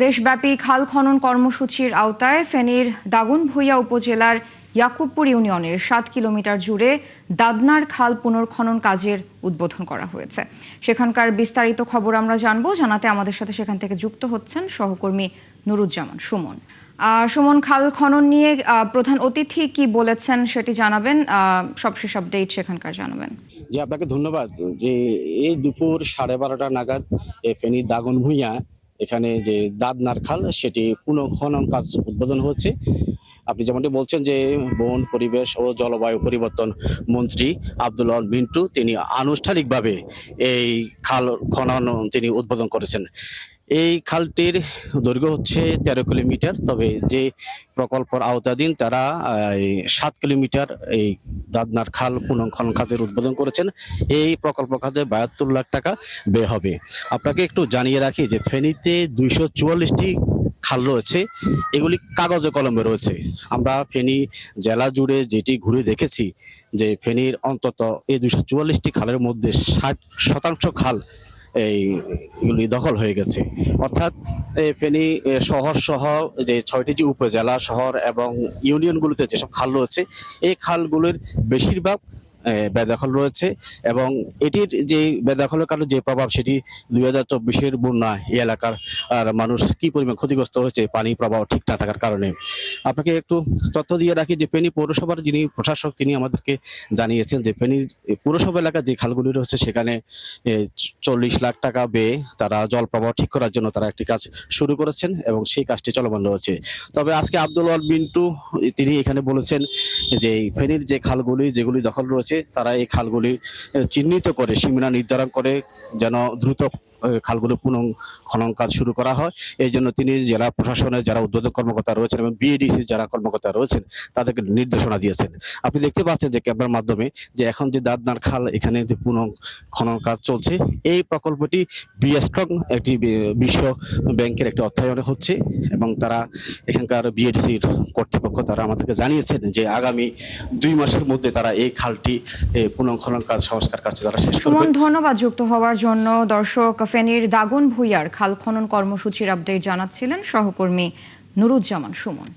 দেশব্যাপী খাল খনন কর্মসূচির আওতায় ফেনীর দাগনভূঞা উপজেলার ইয়াকুবপুর ইউনিয়নের ৭ কিলোমিটার জুড়ে দাদনার খাল পুনর্খনন কাজের উদ্বোধন করা হয়েছে। সেখানকার বিস্তারিত খবর আমরা জানবো। জানাতে আমাদের সাথে সেখান থেকে যুক্ত হচ্ছেন সহকর্মী নুরুজ্জামান সুমন। সুমন, খাল খনন নিয়ে প্রধান অতিথি কি বলেছেন সেটি জানাবেন, সবশেষ আপডেট সেখানকার জানাবেন। জি, আপনাকে ধন্যবাদ। যে এই দুপুর 12:30 নাগাদ ফেনী দাগনভূঞা এখানে যে দাদনার খাল সেটি পুনঃখনন কাজ উদ্বোধন হচ্ছে। আপনি যেমনটি বলছেন যে বন, পরিবেশ ও জলবায়ু পরিবর্তন মন্ত্রী আব্দুল আল মিন্টু তিনি আনুষ্ঠানিকভাবে এই খাল খনন তিনি উদ্বোধন করেছেন। এই খালটির দৈর্ঘ্য হচ্ছে 13 কিলোমিটার, তবে যে প্রকল্পের আওতাধীন তারা 7 কিলোমিটার এই দাদনার খাল পুনঃখনন কাজের উদ্বোধন করেছেন। এই প্রকল্প কাজে 72 লাখ টাকা ব্যয় হবে। আপনাকে একটু জানিয়ে রাখি যে ফেনীতে 244টি খাল রয়েছে, এগুলি কাগজে কলমে রয়েছে। আমরা ফেনী জেলা জুড়ে যেটি ঘুরে দেখেছি যে ফেনীর অন্তত এই 244টি খালের মধ্যে 60% খাল এইগুলি দখল হয়ে গেছে। অর্থাৎ ফেনী শহর সহ যে 6টি যে উপজেলা, শহর এবং ইউনিয়নগুলোতে যেসব খাল রয়েছে এই খালগুলির বেশিরভাগ বেদখল রয়েছে এবং এটির যে বেদখলের কারণে যে প্রভাব সেটি 2024-এর বন্যা এই এলাকার মানুষ কি পরিমাণ ক্ষতিগ্রস্ত হয়েছে পানি প্রবাহ ঠিক না থাকার কারণে। আপনাকে একটু তথ্য দিয়ে রাখি যে ফেনী পৌরসভার যিনি প্রশাসক তিনি আমাদেরকে জানিয়েছেন যে ফেনী পৌরসভা এলাকার যে খালগুলি রয়েছে সেখানে 40 লাখ টাকা ব্যয়ে তারা জল প্রবাহ ঠিক করার জন্য তারা একটি কাজ শুরু করেছেন এবং সেই কাজটি চলমান রয়েছে। তবে আজকে আব্দুল আল মিন্টু তিনি এখানে বলেছেন যে ফেনীর যে খালগুলি যেগুলি দখল রয়েছে তারা এই খালগুলি চিহ্নিত করে সীমানা নির্ধারণ করে যেন দ্রুত খালগুলো পুনঃখনন কাজ শুরু করা হয়। এই জন্য তিনি জেলা প্রশাসনের যারা উদ্বোধক কর্মকর্তা রয়েছেন এবং বিএডিসি যারা কর্মকর্তা রয়েছেন তাদেরকে নির্দেশনা দিয়েছেন। আপনি দেখতে পাচ্ছেন যে ক্যামেরার মাধ্যমে যে এখন যে দাদনার খাল এখানে যে পুনঃখনন কাজ চলছে, এই প্রকল্পটি বিএস্ট্রং একটি বিশ্ব ব্যাংকের একটি অর্থায়নে হচ্ছে এবং তারা এখানকার বিএডিসির কর্তৃপক্ষ তারা আমাদেরকে জানিয়েছেন যে আগামী 2 মাসের মধ্যে তারা এই খালটি পুনঃখনন কাজ সংস্কার কাজ তারা শেষ করবে। ধন্যবাদ যুক্ত হওয়ার জন্য। দর্শক, ফেনীর দাগনভূঞার খাল খনন কর্মসূচির আপডেট জানাচ্ছিলেন সহকর্মী নুরুজ্জামান সুমন।